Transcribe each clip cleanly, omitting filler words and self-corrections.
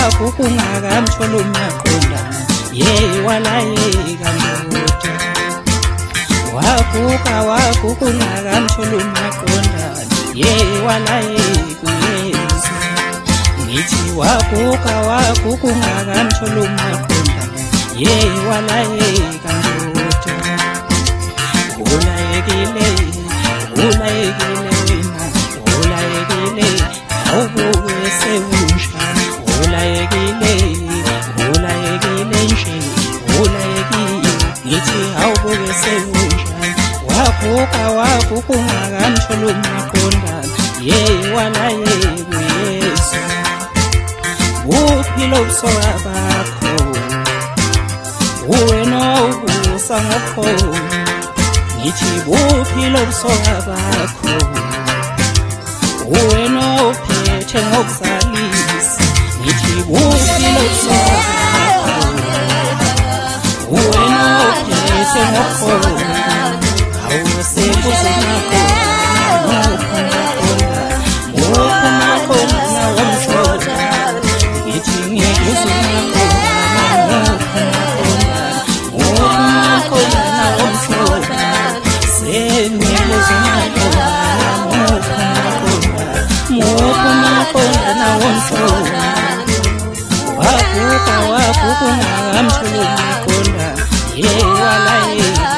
waguga ungakamtholi umaqondana walayeka ndoda waguga ungakamtholi umaqondana walayeka uyezwa ngithi waguga ungakamtholi umaqondana walayeka ndoda ulayekile ulayekile awubuke sewunjani ulayekile nje ulayekile ngithi awubuke sewunjani waguga ungakamtholi umaqondana walayeka uyezwa buphilo busoka bakho wena ubusa ngokhona ngithi buphilo busoka bakho wena uphethe ngokuzalisa ngithi buphilo busoka bakho wena uphethe ngokhona awusekuzonakho ngokhona womshoda ngithi ngikuzonakho waguga ungakamtholi umaqondana walayeka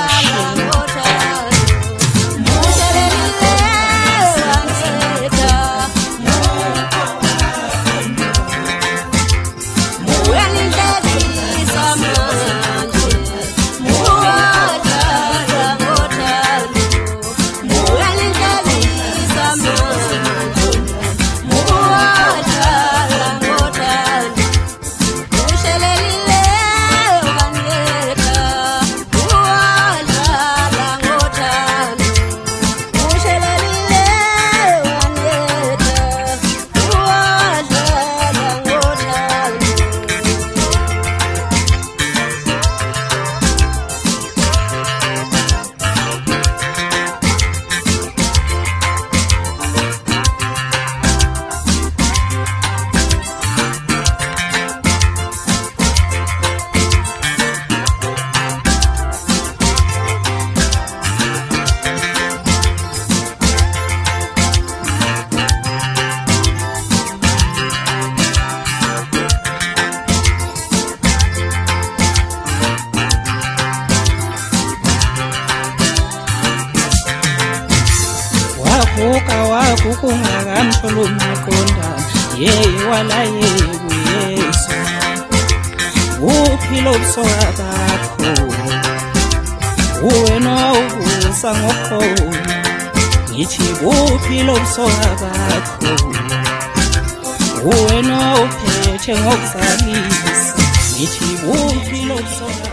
waguga ungakamtholi umaqondana walayeka uyezwa buphilo busoka bakho wena ubusa ngokhona ngithi buphilo busoka bakho wena uphethe ngokuzalisa ngithi buphilo busoka